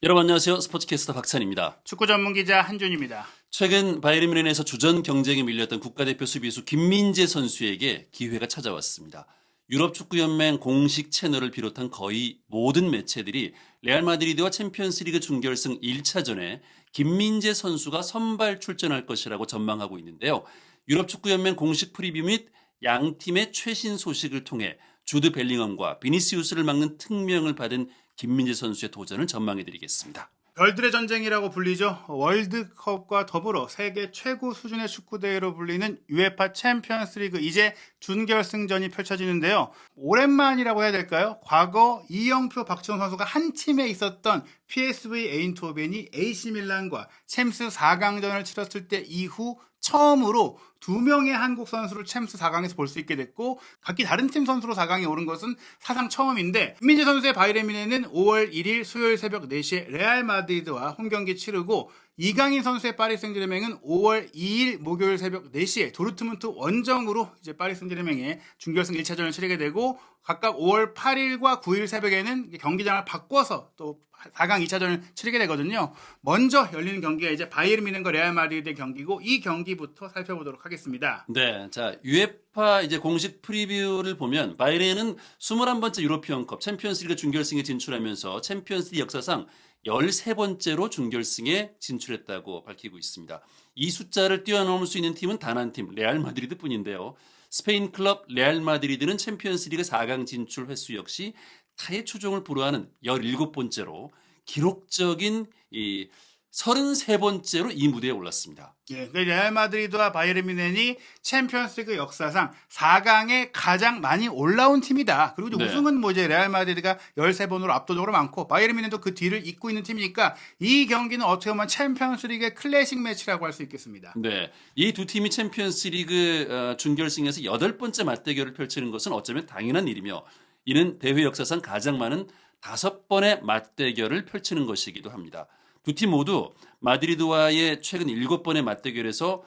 여러분 안녕하세요. 스포츠캐스터 박찬입니다. 축구 전문 기자 한준입니다. 최근 바이에른 뮌헨에서 주전 경쟁에 밀렸던 국가대표 수비수 김민재 선수에게 기회가 찾아왔습니다. 유럽 축구연맹 공식 채널을 비롯한 거의 모든 매체들이 레알 마드리드와 챔피언스리그 준결승 1차전에 김민재 선수가 선발 출전할 것이라고 전망하고 있는데요. 유럽 축구연맹 공식 프리뷰 및 양 팀의 최신 소식을 통해 주드 벨링엄과 비니시우스를 막는 특명을 받은 김민재 선수의 도전을 전망해드리겠습니다. 별들의 전쟁이라고 불리죠. 월드컵과 더불어 세계 최고 수준의 축구대회로 불리는 UEFA 챔피언스리그 이제 준결승전이 펼쳐지는데요. 오랜만이라고 해야 될까요? 과거 이영표, 박지성 선수가 한 팀에 있었던 PSV 에인트호벤이 AC 밀란과 챔스 4강전을 치렀을 때 이후 처음으로 두 명의 한국 선수를 챔스 4강에서 볼 수 있게 됐고 각기 다른 팀 선수로 4강에 오른 것은 사상 처음인데 김민재 선수의 바이에른 뮌헨은 5월 1일 수요일 새벽 4시에 레알 마드리드와 홈경기 치르고 이강인 선수의 파리 생제르맹은 5월 2일 목요일 새벽 4시에 도르트문트 원정으로 이제 파리 생제르맹의 준결승 1차전을 치르게 되고 각각 5월 8일과 9일 새벽에는 경기장을 바꿔서 또 4강 2차전을 치르게 되거든요. 먼저 열리는 경기가 이제 바이에른 뮌헨과 레알 마드리드의 경기고 이 경기부터 살펴보도록 하겠습니다. 네, 자 UEFA 이제 공식 프리뷰를 보면 바이에른은 21번째 유로피언컵 챔피언스리그 준결승에 진출하면서 챔피언스리그 역사상 13번째로 준결승에 진출했다고 밝히고 있습니다. 이 숫자를 뛰어넘을 수 있는 팀은 단 한 팀, 레알 마드리드뿐인데요. 스페인 클럽 레알 마드리드는 챔피언스리그 4강 진출 횟수 역시 타의 추종을 불허하는 17번째로 기록적인 33번째로 이 무대에 올랐습니다. 예, 레알 마드리드와 바이에른 뮌헨이 챔피언스리그 역사상 4강에 가장 많이 올라온 팀이다. 그리고 우승은 뭐 이제 레알 마드리드가 13번으로 압도적으로 많고 바이에른 뮌헨도 그 뒤를 잇고 있는 팀이니까 이 경기는 어떻게 보면 챔피언스리그의 클래식 매치라고 할 수 있겠습니다. 네, 이 두 팀이 챔피언스리그 준결승에서 8번째 맞대결을 펼치는 것은 어쩌면 당연한 일이며 이는 대회 역사상 가장 많은 5번의 맞대결을 펼치는 것이기도 합니다. 두 팀 모두 마드리드와의 최근 7번의 맞대결에서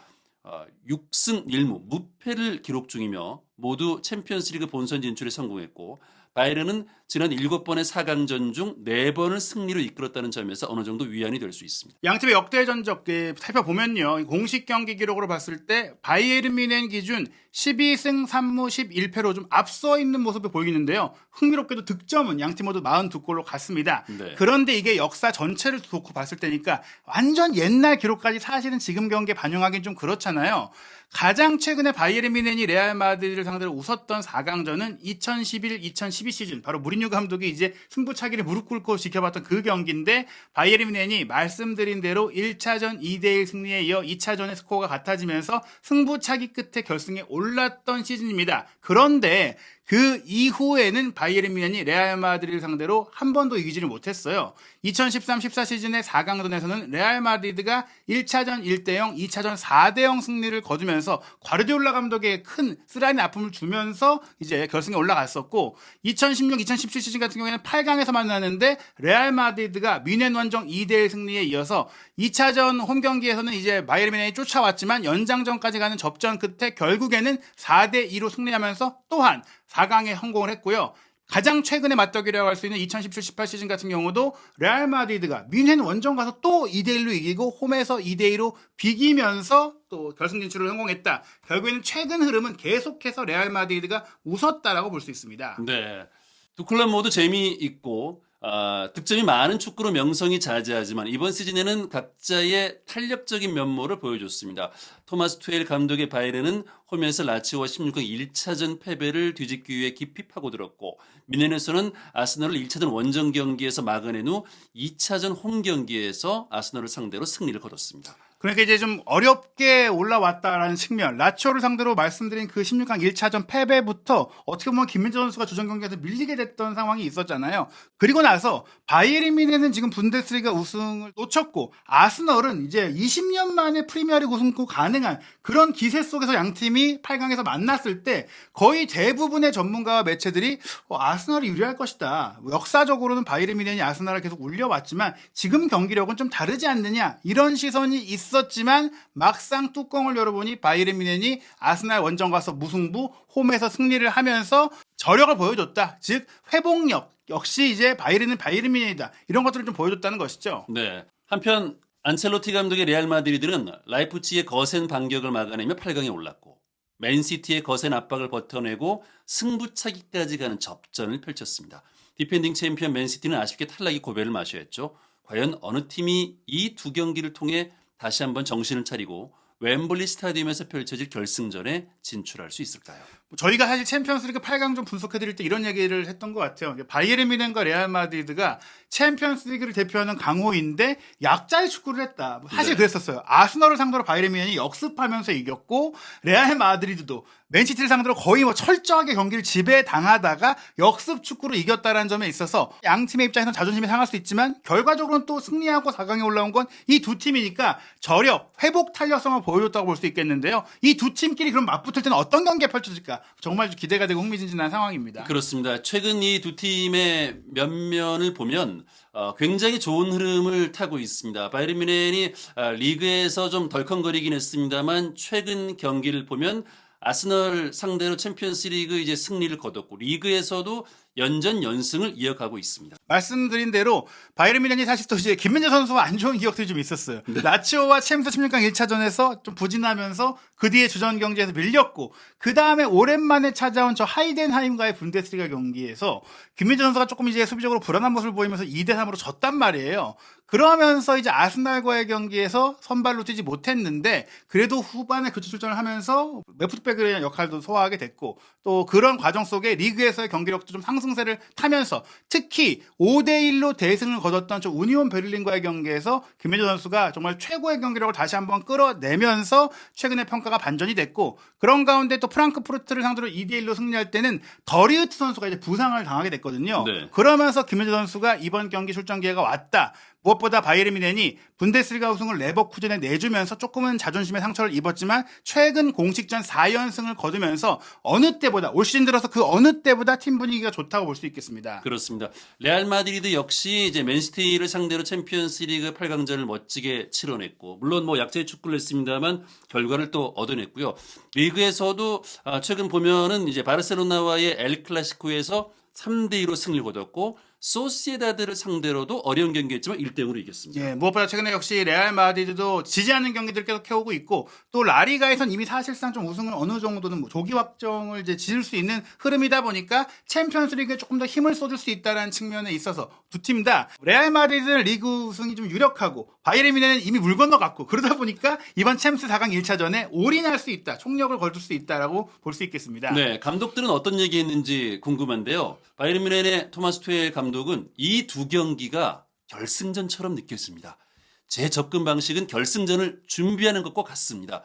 6승 1무 무패를 기록 중이며 모두 챔피언스리그 본선 진출에 성공했고 바이에른은 지난 7번의 4강전 중 4번을 승리로 이끌었다는 점에서 어느 정도 위안이 될 수 있습니다. 양팀의 역대 전적 살펴보면요. 공식 경기 기록으로 봤을 때 바이에른 뮌헨 기준 12승 3무 11패로 좀 앞서 있는 모습을 보이는데요. 흥미롭게도 득점은 양팀 모두 42골로 갔습니다. 네. 그런데 이게 역사 전체를 놓고 봤을 때니까 완전 옛날 기록까지 사실은 지금 경기에 반영하기는 좀 그렇잖아요. 가장 최근에 바이에른 뮌헨이 레알 마드리드를 상대로 웃었던 4강전은 2011-2012 시즌 바로 무리뉴 감독이 이제 승부차기를 무릎 꿇고 지켜봤던 그 경기인데 바이에른 뮌헨이 말씀드린 대로 1차전 2대1 승리에 이어 2차전의 스코어가 같아지면서 승부차기 끝에 결승에 올랐던 시즌입니다. 그런데 그 이후에는 바이에른 뮌헨이 레알 마드리드를 상대로 한 번도 이기지를 못했어요. 2013-14 시즌의 4강전에서는 레알 마드리드가 1차전 1대0, 2차전 4대0 승리를 거두면서 과르디올라 감독의 큰 쓰라린 아픔을 주면서 이제 결승에 올라갔었고 2016-2017 시즌 같은 경우에는 8강에서 만났는데 레알 마드리드가 뮌헨 원정 2대1 승리에 이어서 2차전 홈 경기에서는 이제 바이에른 뮌헨이 쫓아왔지만 연장전까지 가는 접전 끝에 결국에는 4대2로 승리하면서 또한 4강에 성공을 했고요. 가장 최근에 맞대결이라고 할 수 있는 2017-18 시즌 같은 경우도 레알 마드리드가 뮌헨 원정 가서 또 2대1로 이기고 홈에서 2대2로 비기면서 또 결승 진출을 성공했다. 결국에는 최근 흐름은 계속해서 레알 마드리드가 웃었다라고 볼 수 있습니다. 네, 두 클럽 모두 재미있고 득점이 많은 축구로 명성이 자자하지만 이번 시즌에는 각자의 탄력적인 면모를 보여줬습니다. 토마스 투엘 감독의 바이에른은 홈에서 라치오와 16강 1차전 패배를 뒤집기 위해 깊이 파고들었고 뮌헨에서는 아스널을 1차전 원정 경기에서 막아낸 후 2차전 홈 경기에서 아스널을 상대로 승리를 거뒀습니다. 그러니까 이제 좀 어렵게 올라왔다라는 측면, 라치오를 상대로 말씀드린 그 16강 1차전 패배부터 어떻게 보면 김민재 선수가 주전 경기에서 밀리게 됐던 상황이 있었잖아요. 그리고 나서 바이에른 뮌헨은 지금 분데스리가 우승을 놓쳤고 아스널은 이제 20년 만에 프리미어리그 우승도 가능한 그런 기세 속에서 양 팀이 8강에서 만났을 때 거의 대부분의 전문가와 매체들이 아스널이 유리할 것이다. 역사적으로는 바이에른 뮌헨이 아스널을 계속 울려왔지만 지금 경기력은 좀 다르지 않느냐 이런 시선이 있었지만 막상 뚜껑을 열어보니 바이에른 뮌헨이 아스날 원정 가서 무승부 홈에서 승리를 하면서 저력을 보여줬다. 즉 회복력 역시 이제 바이에른은 바이에른 뮌헨이다. 이런 것들을 좀 보여줬다는 것이죠. 네. 한편 안첼로티 감독의 레알 마드리드는 라이프치히의 거센 반격을 막아내며 8강에 올랐고 맨시티의 거센 압박을 버텨내고 승부차기까지 가는 접전을 펼쳤습니다. 디펜딩 챔피언 맨시티는 아쉽게 탈락의 고배를 마셔야 했죠. 과연 어느 팀이 이 두 경기를 통해 다시 한번 정신을 차리고 웸블리 스타디움에서 펼쳐질 결승전에 진출할 수 있을까요? 저희가 사실 챔피언스리그 8강 좀 분석해드릴 때 이런 얘기를 했던 것 같아요. 바이에른 뮌헨과 레알 마드리드가 챔피언스리그를 대표하는 강호인데 약자의 축구를 했다. 사실 네. 그랬었어요. 아스널을 상대로 바이에른 뮌헨이 역습하면서 이겼고 레알 마드리드도 맨시티를 상대로 거의 뭐 철저하게 경기를 지배당하다가 역습 축구로 이겼다라는 점에 있어서 양 팀의 입장에서는 자존심이 상할 수 있지만 결과적으로는 또 승리하고 4강에 올라온 건 이 두 팀이니까 저력, 회복 탄력성을 보여줬다고 볼 수 있겠는데요. 이 두 팀끼리 그럼 맞붙을 때는 어떤 경기가 펼쳐질까? 정말 기대가 되고 흥미진진한 상황입니다. 그렇습니다. 최근 이 두 팀의 면면을 보면 굉장히 좋은 흐름을 타고 있습니다. 바이에른 뮌헨이 리그에서 좀 덜컹거리긴 했습니다만 최근 경기를 보면 아스널 상대로 챔피언스리그 이제 승리를 거뒀고 리그에서도 연전 연승을 이어가고 있습니다. 말씀드린 대로 바이에른 뮌헨이 사실 또 이제 김민재 선수와 안 좋은 기억들이 좀 있었어요. 라치오와 챔스 16강 1차전에서 좀 부진하면서 그 뒤에 주전 경기에서 밀렸고 그 다음에 오랜만에 찾아온 저 하이덴하임과의 분데스리가 경기에서 김민재 선수가 조금 이제 수비적으로 불안한 모습을 보이면서 2대3으로 졌단 말이에요. 그러면서 이제 아스날과의 경기에서 선발로 뛰지 못했는데 그래도 후반에 교체 출전을 하면서 레프트백의 역할도 소화하게 됐고 또 그런 과정 속에 리그에서의 경기력도 좀 상승세를 타면서 특히 5대1로 대승을 거뒀던 저 우니온 베를린과의 경기에서 김민재 선수가 정말 최고의 경기력을 다시 한번 끌어내면서 최근에 평가가 반전이 됐고 그런 가운데 또 프랑크푸르트를 상대로 2대1로 승리할 때는 더리우트 선수가 이제 부상을 당하게 됐거든요. 네. 그러면서 김민재 선수가 이번 경기 출전 기회가 왔다. 무엇보다 바이에른 뮌헨이 분데스리가 우승을 레버쿠젠에 내주면서 조금은 자존심의 상처를 입었지만 최근 공식전 4연승을 거두면서 어느 때보다 올 시즌 들어서 그 어느 때보다 팀 분위기가 좋다고 볼 수 있겠습니다. 그렇습니다. 레알 마드리드 역시 이제 맨시티를 상대로 챔피언스리그 8강전을 멋지게 치러냈고 물론 뭐 약자의 축구를 했습니다만 결과를 또 얻어냈고요. 리그에서도 최근 보면은 이제 바르셀로나와의 엘 클라시코에서 3대2로 승리를 거뒀고 소시에다드를 상대로도 어려운 경기였지만 1대0으로 이겼습니다. 예, 무엇보다 최근에 역시 레알 마드리드도 지지 않는 경기들 계속 해오고 있고 또 라리가에선 이미 사실상 좀 우승을 어느 정도는 뭐 조기 확정을 이제 지을 수 있는 흐름이다 보니까 챔피언스리그에 조금 더 힘을 쏟을 수 있다는 측면에 있어서 두 팀 다 레알 마드리드는 리그 우승이 좀 유력하고 바이에른 뮌헨은 이미 물 건너갔고 그러다 보니까 이번 챔스 4강 1차전에 올인할 수 있다, 총력을 걸을 수 있다라고 볼 수 있겠습니다. 네, 감독들은 어떤 얘기했는지 궁금한데요. 바이에른 뮌헨의 토마스 투엘 감독은 이 두 경기가 결승전처럼 느꼈습니다. 제 접근 방식은 결승전을 준비하는 것과 같습니다.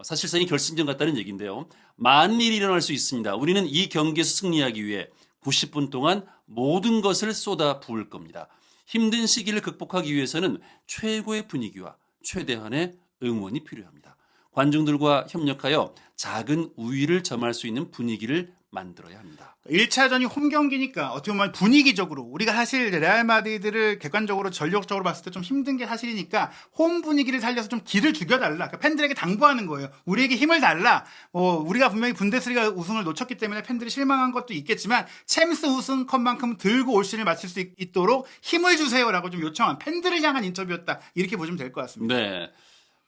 사실상 이 결승전 같다는 얘기인데요. 많은 일이 일어날 수 있습니다. 우리는 이 경기에서 승리하기 위해 90분 동안 모든 것을 쏟아 부을 겁니다. 힘든 시기를 극복하기 위해서는 최고의 분위기와 최대한의 응원이 필요합니다. 관중들과 협력하여 작은 우위를 점할 수 있는 분위기를 만들어야 합니다. 1차전이 홈 경기니까 어떻게 보면 분위기적으로 우리가 사실 레알 마드리드를 객관적으로 전력적으로 봤을 때 좀 힘든 게 사실이니까 홈 분위기를 살려서 좀 기를 죽여달라. 그러니까 팬들에게 당부하는 거예요. 우리에게 힘을 달라. 우리가 분명히 분데스리가 우승을 놓쳤기 때문에 팬들이 실망한 것도 있겠지만 챔스 우승컵만큼 들고 올 시즌을 마칠 수 있도록 힘을 주세요라고 좀 요청한 팬들을 향한 인터뷰였다. 이렇게 보시면 될 것 같습니다. 네.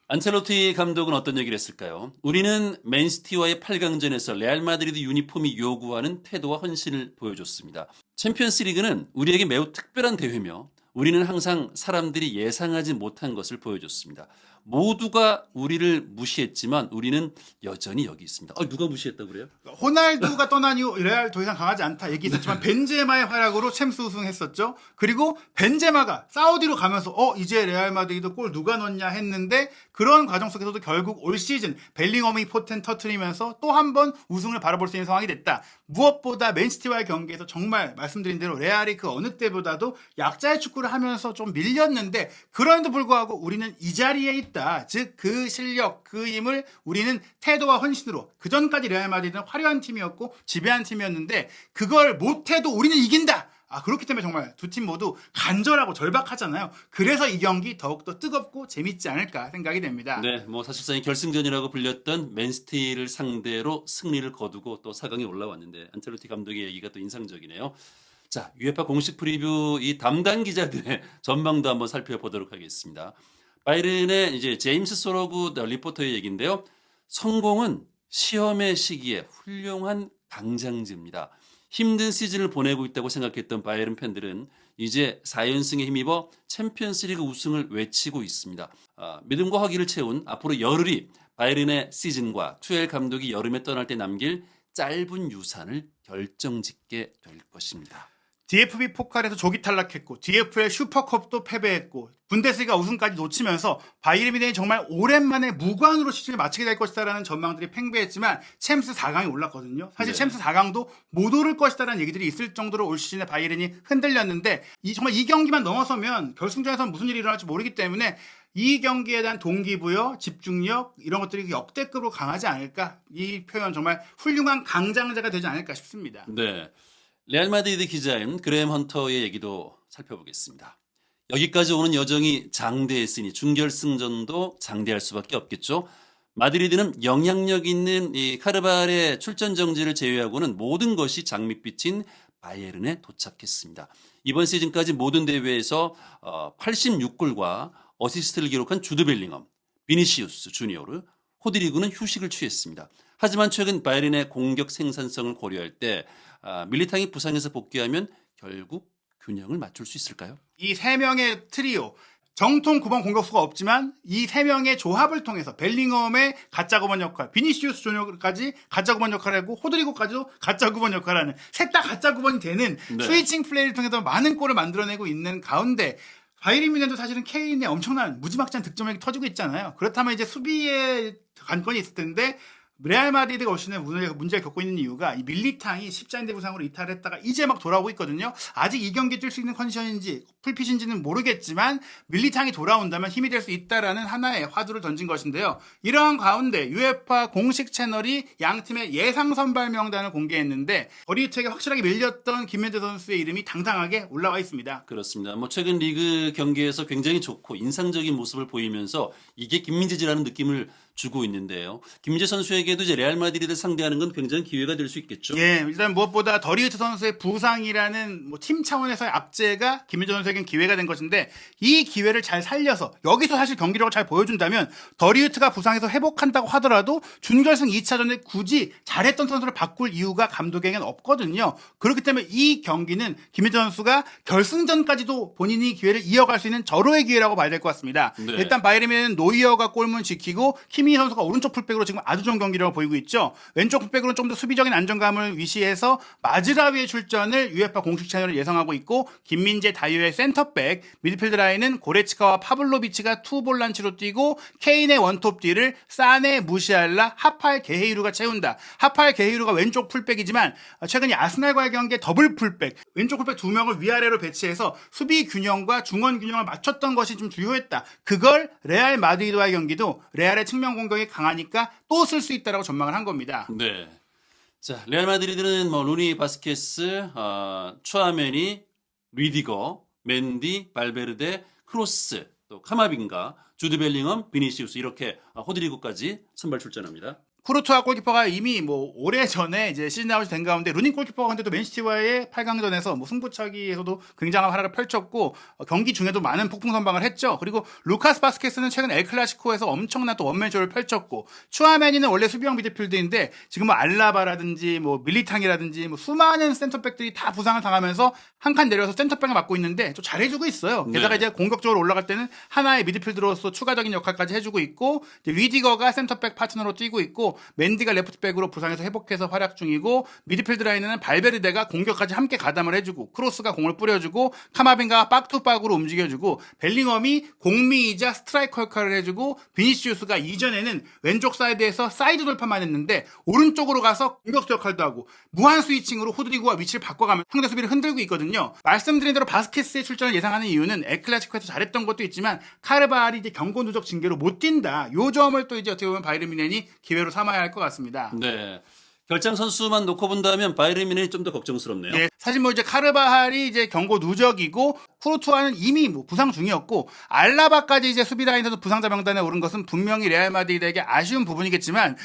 안첼로티 감독은 어떤 얘기를 했을까요? 우리는 맨시티와의 8강전에서 레알 마드리드 유니폼이 요구하는 태도와 헌신을 보여줬습니다. 챔피언스 리그는 우리에게 매우 특별한 대회며 우리는 항상 사람들이 예상하지 못한 것을 보여줬습니다. 모두가 우리를 무시했지만 우리는 여전히 여기 있습니다. 누가 무시했다고 그래요? 호날두가 떠난 이후 레알 더 이상 강하지 않다 얘기했었지만 벤제마의 활약으로 챔스 우승했었죠. 그리고 벤제마가 사우디로 가면서 이제 레알 마드리드 골 누가 넣냐 했는데 그런 과정 속에서도 결국 올 시즌 벨링엄이 포텐 터트리면서 또 한 번 우승을 바라볼 수 있는 상황이 됐다. 무엇보다 맨시티와의 경기에서 정말 말씀드린 대로 레알이 그 어느 때보다도 약자의 축구를 하면서 좀 밀렸는데 그럼에도 불구하고 우리는 이 자리에 있다. 즉 그 실력, 그 힘을 우리는 태도와 헌신으로 그전까지 레알 마드리드는 화려한 팀이었고 지배한 팀이었는데 그걸 못해도 우리는 이긴다. 그렇기 때문에 정말 두 팀 모두 간절하고 절박하잖아요. 그래서 이 경기 더욱더 뜨겁고 재밌지 않을까 생각이 됩니다. 네, 뭐 사실상 이 결승전이라고 불렸던 맨시티를 상대로 승리를 거두고 또 4강에 올라왔는데 안첼로티 감독의 얘기가 또 인상적이네요. 자, UEFA 공식 프리뷰 이 담당 기자들의 전망도 한번 살펴보도록 하겠습니다. 바이른의 이제 제임스 소로구 리포터의 얘기인데요. 성공은 시험의 시기에 훌륭한 강장지입니다. 힘든 시즌을 보내고 있다고 생각했던 바이에른 팬들은 이제 4연승에 힘입어 챔피언스리그 우승을 외치고 있습니다. 믿음과 허기를 채운 앞으로 열흘이 바이에른의 시즌과 투엘 감독이 여름에 떠날 때 남길 짧은 유산을 결정짓게 될 것입니다. DFB 포칼에서 조기 탈락했고 DFL 슈퍼컵도 패배했고 분데스리가 우승까지 놓치면서 바이에른 뮌헨이 정말 오랜만에 무관으로 시즌을 마치게 될 것이다라는 전망들이 팽배했지만 챔스 4강에 올랐거든요. 사실 네. 챔스 4강도 못 오를 것이다라는 얘기들이 있을 정도로 올 시즌에 바이에른이 흔들렸는데 정말 이 경기만 넘어서면 결승전에서 무슨 일이 일어날지 모르기 때문에 이 경기에 대한 동기부여, 집중력 이런 것들이 역대급으로 강하지 않을까. 이 표현 정말 훌륭한 강장자가 되지 않을까 싶습니다. 네. 레알 마드리드 기자인 그레임 헌터의 얘기도 살펴보겠습니다. 여기까지 오는 여정이 장대했으니 준결승전도 장대할 수밖에 없겠죠. 마드리드는 영향력 있는 이 카르발의 출전 정지를 제외하고는 모든 것이 장밋빛인 바이에른에 도착했습니다. 이번 시즌까지 모든 대회에서 86골과 어시스트를 기록한 주드 벨링엄, 비니시우스 주니어르, 호드리구는 휴식을 취했습니다. 하지만 최근 바이에른의 공격 생산성을 고려할 때 밀리탕이 부상에서 복귀하면 결국 균형을 맞출 수 있을까요? 이 세 명의 트리오, 정통 9번 공격수가 없지만 이 세 명의 조합을 통해서 벨링엄의 가짜 9번 역할, 비니시우스 조니어까지 가짜 9번 역할을 하고 호드리고까지도 가짜 9번 역할을 하는 셋 다 가짜 9번이 되는 네. 스위칭 플레이를 통해서 많은 골을 만들어내고 있는 가운데 바이에른 뮌헨도 사실은 케인의 엄청난 무지막지한 득점력이 터지고 있잖아요. 그렇다면 이제 수비에 관건이 있을 텐데 레알 마드리드가 올 시즌에 문제를 겪고 있는 이유가 이 밀리탕이 십자인대 부상으로 이탈했다가 이제 막 돌아오고 있거든요. 아직 이 경기 뛸 수 있는 컨디션인지 풀핏인지는 모르겠지만 밀리탕이 돌아온다면 힘이 될 수 있다라는 하나의 화두를 던진 것인데요. 이러한 가운데 UEFA 공식 채널이 양 팀의 예상 선발 명단을 공개했는데 버리우트에게 확실하게 밀렸던 김민재 선수의 이름이 당당하게 올라와 있습니다. 그렇습니다. 최근 리그 경기에서 굉장히 좋고 인상적인 모습을 보이면서 이게 김민재지라는 느낌을 주고 있는데요. 김민재 선수에게도 이제 레알 마드리드를 상대하는 건 굉장히 기회가 될 수 있겠죠. 예, 일단 무엇보다 더리우트 선수의 부상이라는 팀 차원에서의 압제가 김민재 선수에겐 기회가 된 것인데 이 기회를 잘 살려서 여기서 사실 경기력을 잘 보여준다면 더리우트가 부상해서 회복한다고 하더라도 준결승 2차전에 굳이 잘했던 선수를 바꿀 이유가 감독에겐 없거든요. 그렇기 때문에 이 경기는 김민재 선수가 결승전까지도 본인이 기회를 이어갈 수 있는 절호의 기회라고 봐야 될 것 같습니다. 네. 일단 바이에른은 노이어가 골문 지키고 키미 선수가 오른쪽 풀백으로 지금 아주 좋은 경기력을 보이고 있죠. 왼쪽 풀백으로는 좀 더 수비적인 안정감을 위시해서 마즈라위의 출전을 UEFA 공식 채널을 예상하고 있고 김민재, 다이오의 센터백, 미드필드 라인은 고레츠카와 파블로비치가 투볼란치로 뛰고 케인의 원톱 뒤를 사네, 무시알라, 하팔 게헤이루가 채운다. 하팔 게헤이루가 왼쪽 풀백이지만 최근 이 아스날과의 경기에 더블 풀백, 왼쪽 풀백 2명을 위아래로 배치해서 수비 균형과 중원 균형을 맞췄던 것이 좀 주요했다. 그걸 레알 마드리드와의 경기도 레알의 측면 공격이 강하니까 또 쓸 수 있다라고 전망을 한 겁니다. 네. 자, 레알 마드리드는 루니 바스케스, 추아메니, 리디거, 맨디, 발베르데, 크로스, 또 카마빈가, 주드 벨링엄, 비니시우스 이렇게 호드리고까지 선발 출전합니다. 쿠르투아 골키퍼가 이미 오래전에 이제 시즌 아웃이 된 가운데 루니 골키퍼가 근데 또 맨시티와의 8강전에서 승부차기에서도 굉장한 활약을 펼쳤고 경기 중에도 많은 폭풍 선방을 했죠. 그리고 루카스 바스케스는 최근 엘 클라시코에서 엄청난 또 원맨쇼를 펼쳤고 추아메니는 원래 수비형 미드필드인데 지금 알라바라든지 밀리탕이라든지 수많은 센터백들이 다 부상을 당하면서 한 칸 내려서 센터백을 맡고 있는데 또 잘해주고 있어요. 게다가 네. 이제 공격적으로 올라갈 때는 하나의 미드필드로서 추가적인 역할까지 해주고 있고 리디거가 센터백 파트너로 뛰고 있고 맨디가 레프트백으로 부상해서 회복해서 활약 중이고 미드필드 라인에는 발베르데가 공격까지 함께 가담을 해주고 크로스가 공을 뿌려주고 카마빈가가 박투박으로 움직여주고 벨링엄이 공미이자 스트라이커 역할을 해주고 비니시우스가 이전에는 왼쪽 사이드에서 사이드 돌파만 했는데 오른쪽으로 가서 공격수 역할도 하고 무한 스위칭으로 호드리고와 위치를 바꿔가면 상대 수비를 흔들고 있거든요. 말씀드린 대로 바스케스의 출전을 예상하는 이유는 에클라시코에서 잘했던 것도 있지만 카르발이 이제 경고 누적 징계로 못 뛴다. 요 점을 또 이제 어떻게 보면 바이에른 뮌헨이 기회로 삼아야 할 것 같습니다. 네. 결장 선수만 놓고 본다면 바이에른 뮌헨이 좀 더 걱정스럽네요. 예, 사실 이제 카르바할이 이제 경고 누적이고 쿠르투아는 이미 부상 중이었고 알라바까지 이제 수비 라인에서 부상자 명단에 오른 것은 분명히 레알 마드리드에게 아쉬운 부분이겠지만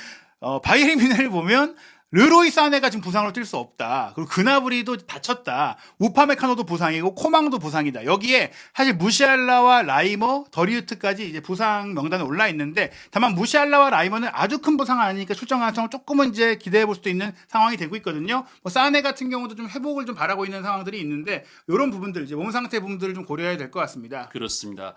바이에른 뮌헨을 보면 르로이 사네가 지금 부상으로 뛸 수 없다. 그리고 그나브리도 다쳤다. 우파메카노도 부상이고 코망도 부상이다. 여기에 사실 무시알라와 라이머, 더리우트까지 이제 부상 명단에 올라 있는데 다만 무시알라와 라이머는 아주 큰 부상 아니니까 출전 가능성을 조금은 이제 기대해 볼 수도 있는 상황이 되고 있거든요. 뭐 사네 같은 경우도 좀 회복을 좀 바라고 있는 상황들이 있는데 이런 부분들 이제 몸 상태 부분들을 좀 고려해야 될 것 같습니다. 그렇습니다.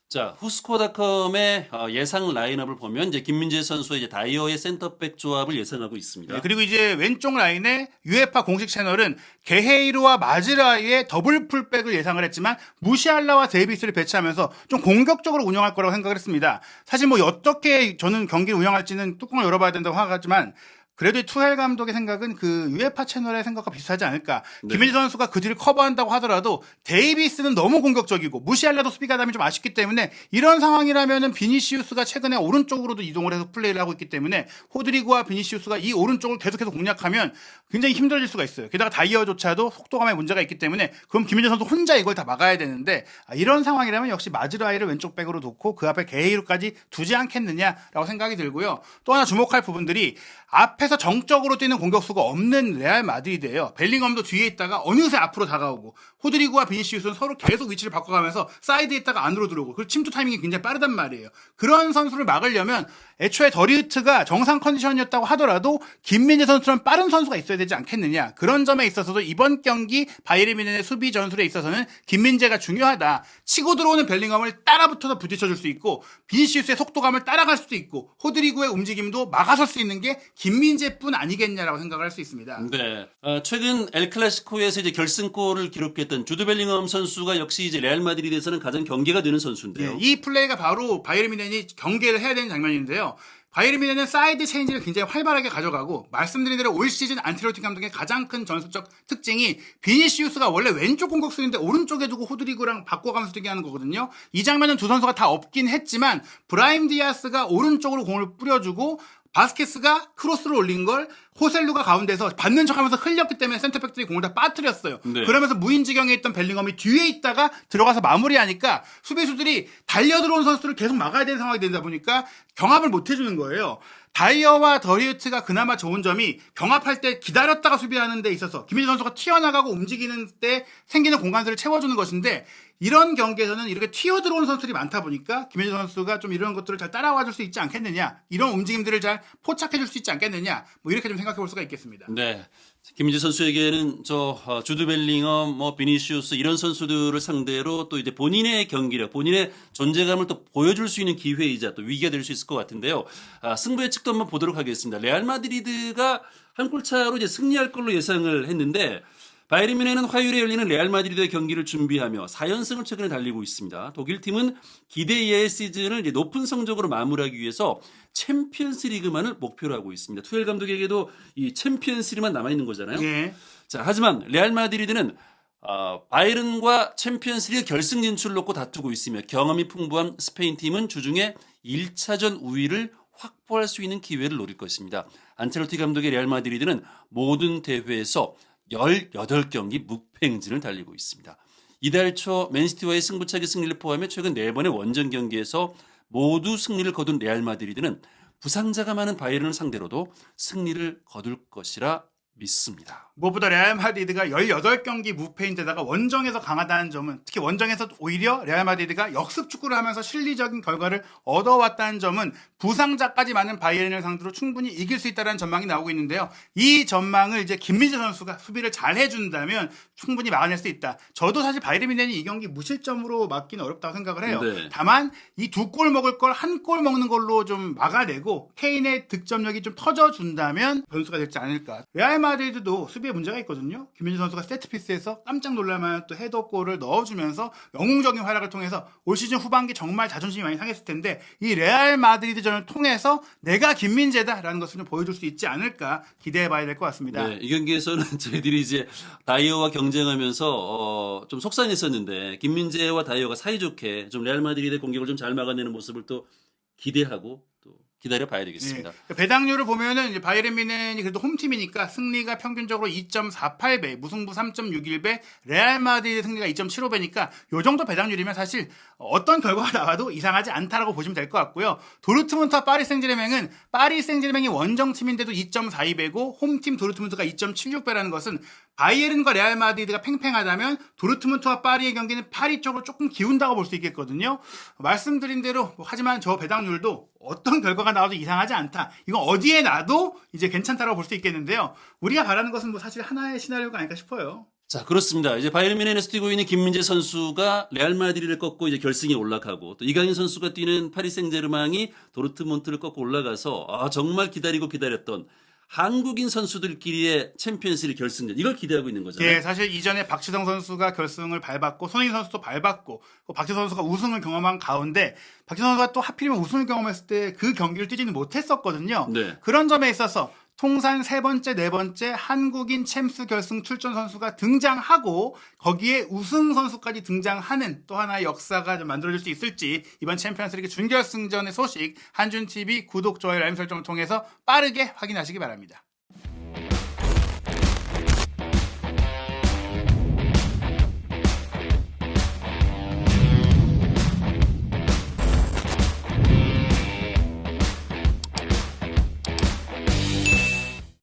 자, 후스코닷컴의 예상 라인업을 보면 이제 김민재 선수의 이제 다이어의 센터백 조합을 예상하고 있습니다. 네, 그리고 이제 왼쪽 라인에 유에파 공식 채널은 게헤이로와 마즈라이의 더블 풀백을 예상을 했지만 무시알라와 데이비스를 배치하면서 좀 공격적으로 운영할 거라고 생각을 했습니다. 사실 뭐 어떻게 저는 경기를 운영할지는 뚜껑을 열어봐야 된다고 생각하지만 그래도 투헬 감독의 생각은 그 유에파 채널의 생각과 비슷하지 않을까. 네. 김민재 선수가 그 뒤를 커버한다고 하더라도 데이비스는 너무 공격적이고 무시알라도 수비 가담이 좀 아쉽기 때문에 이런 상황이라면은 비니시우스가 최근에 오른쪽으로도 이동을 해서 플레이를 하고 있기 때문에 호드리고와 비니시우스가 이 오른쪽을 계속해서 공략하면 굉장히 힘들어질 수가 있어요. 게다가 다이어조차도 속도감에 문제가 있기 때문에 그럼 김민재 선수 혼자 이걸 다 막아야 되는데 이런 상황이라면 역시 마즈라이를 왼쪽 백으로 놓고 그 앞에 게이로까지 두지 않겠느냐라고 생각이 들고요. 또 하나 주목할 부분들이 앞에서 정적으로 뛰는 공격수가 없는 레알 마드리드예요. 벨링엄도 뒤에 있다가 어느새 앞으로 다가오고 호드리고와 비니시우스는 서로 계속 위치를 바꿔가면서 사이드에 있다가 안으로 들어오고 그리고 침투 타이밍이 굉장히 빠르단 말이에요. 그런 선수를 막으려면 애초에 더리우트가 정상 컨디션이었다고 하더라도 김민재 선수처럼 빠른 선수가 있어야 되지 않겠느냐. 그런 점에 있어서도 이번 경기 바이에른 뮌헨의 수비 전술에 있어서는 김민재가 중요하다. 치고 들어오는 벨링엄을 따라붙어서 부딪혀줄 수 있고 비니시우스의 속도감을 따라갈 수도 있고 호드리고의 움직임도 막아설 수 있는 게 김민재뿐 아니겠냐라고 생각을 할 수 있습니다. 네. 최근 엘 클라시코에서 이제 결승골을 기록했던 주드 벨링엄 선수가 역시 이제 레알 마드리드에서는 가장 경계가 되는 선수인데요. 네, 이 플레이가 바로 바이에른 뮌헨이 경계를 해야 되는 장면인데요. 바이에른 뮌헨은 사이드 체인지를 굉장히 활발하게 가져가고 말씀드린 대로 올 시즌 안첼로티 감독의 가장 큰 전술적 특징이 비니시우스가 원래 왼쪽 공격수인데 오른쪽에 두고 호드리고랑 바꿔가면서 뛰게 하는 거거든요. 이 장면은 두 선수가 다 없긴 했지만 브라임 디아스가 오른쪽으로 공을 뿌려주고 바스케스가 크로스를 올린 걸 호셀루가 가운데서 받는 척하면서 흘렸기 때문에 센터백들이 공을 다 빠뜨렸어요. 네. 그러면서 무인지경에 있던 벨링엄이 뒤에 있다가 들어가서 마무리하니까 수비수들이 달려들어온 선수를 계속 막아야 되는 상황이 되다 보니까 경합을 못 해주는 거예요. 다이어와 더리우트가 그나마 좋은 점이 경합할 때 기다렸다가 수비하는 데 있어서 김민재 선수가 튀어나가고 움직이는 때 생기는 공간들을 채워주는 것인데 이런 경기에서는 이렇게 튀어들어오는 선수들이 많다 보니까 김민재 선수가 좀 이런 것들을 잘 따라와줄 수 있지 않겠느냐, 이런 움직임들을 잘 포착해줄 수 있지 않겠느냐, 뭐 이렇게 좀 생각해 볼 수가 있겠습니다. 네. 김민재 선수에게는 주드 벨링엄, 비니시우스 이런 선수들을 상대로 또 이제 본인의 경기력, 본인의 존재감을 또 보여줄 수 있는 기회이자 또 위기가 될 수 있을 것 같은데요. 승부 예측도 한번 보도록 하겠습니다. 레알 마드리드가 한 골 차로 이제 승리할 걸로 예상을 했는데 바이에른 뮌헨은 화요일에 열리는 레알 마드리드의 경기를 준비하며 4연승을 최근에 달리고 있습니다. 독일 팀은 기대 이하의 시즌을 이제 높은 성적으로 마무리하기 위해서 챔피언스 리그만을 목표로 하고 있습니다. 투헬 감독에게도 이 챔피언스 리그만 남아 있는 거잖아요. 예. 자, 하지만 레알 마드리드는 바이에른과 챔피언스 리그 결승 진출을 놓고 다투고 있으며 경험이 풍부한 스페인 팀은 주중에 1차전 우위를 확보할 수 있는 기회를 노릴 것입니다. 안첼로티 감독의 레알 마드리드는 모든 대회에서 18경기 무패 행진을 달리고 있습니다. 이달 초 맨시티와의 승부차기 승리를 포함해 최근 4번의 원정 경기에서 모두 승리를 거둔 레알 마드리드는 부상자가 많은 바이에른을 상대로도 승리를 거둘 것이라 믿습니다. 무엇보다 레알 마드리드가 18경기 무패인데다가 원정에서 강하다는 점은, 특히 원정에서 오히려 레알 마드리드가 역습 축구를 하면서 실리적인 결과를 얻어왔다는 점은 부상자까지 많은 바이에른을 상대로 충분히 이길 수 있다는 전망이 나오고 있는데요. 이 전망을 이제 김민재 선수가 수비를 잘 해준다면 충분히 막아낼 수 있다. 저도 사실 바이에른 뮌헨이 이 경기 무실점으로 막기는 어렵다고 생각을 해요. 네. 다만 이 2골 먹을 걸 1골 먹는 걸로 좀 막아내고 케인의 득점력이 좀 터져준다면 변수가 될지 않을까. 레알 마드리드도 수비에 문제가 있거든요. 김민재 선수가 세트피스에서 깜짝 놀랄만한 또 헤더골을 넣어주면서 영웅적인 활약을 통해서 올 시즌 후반기 정말 자존심이 많이 상했을 텐데 이 레알 마드리드전을 통해서 내가 김민재다라는 것을 좀 보여줄 수 있지 않을까 기대해봐야 될 것 같습니다. 네, 이 경기에서는 저희들이 이제 다이어와 경쟁하면서 좀 속상했었는데 김민재와 다이어가 사이좋게 좀 레알 마드리드의 공격을 좀 잘 막아내는 모습을 또 기대하고 또 기다려 봐야 되겠습니다. 예. 배당률을 보면은 이제 바이에른 뮌헨이 그래도 홈팀이니까 승리가 평균적으로 2.48배, 무승부 3.61배, 레알 마드리드 승리가 2.75배니까 요 정도 배당률이면 사실 어떤 결과가 나와도 이상하지 않다라고 보시면 될 것 같고요. 도르트문트와 파리 생제르맹은 파리 생제르맹이 원정팀인데도 2.42배고 홈팀 도르트문트가 2.76배라는 것은 바이에른과 레알 마드리드가 팽팽하다면 도르트문트와 파리의 경기는 파리 쪽으로 조금 기운다고 볼 수 있겠거든요. 말씀드린 대로 하지만 저 배당률도 어떤 결과가 나와도 이상하지 않다. 이건 어디에 놔도 이제 괜찮다라고 볼 수 있겠는데요. 우리가 바라는 것은 뭐 사실 하나의 시나리오가 아닐까 싶어요. 자, 그렇습니다. 이제 바이에른 뮌헨에서 뛰고 있는 김민재 선수가 레알 마드리드를 꺾고 이제 결승에 올라가고 또 이강인 선수가 뛰는 파리 생제르맹이 도르트문트를 꺾고 올라가서 정말 기다리고 기다렸던 한국인 선수들끼리의 챔피언스리그 결승전 이걸 기대하고 있는 거잖아요. 예, 사실 이전에 박지성 선수가 결승을 밟았고 손흥민 선수도 밟았고 박지성 선수가 우승을 경험한 가운데 박지성 선수가 또 하필이면 우승을 경험했을 때 그 경기를 뛰지는 못했었거든요. 네. 그런 점에 있어서 통산 세 번째, 네 번째 한국인 챔스 결승 출전 선수가 등장하고 거기에 우승 선수까지 등장하는 또 하나의 역사가 좀 만들어질 수 있을지 이번 챔피언스리그 준결승전의 소식 한준TV 구독, 좋아요, 알림 설정을 통해서 빠르게 확인하시기 바랍니다.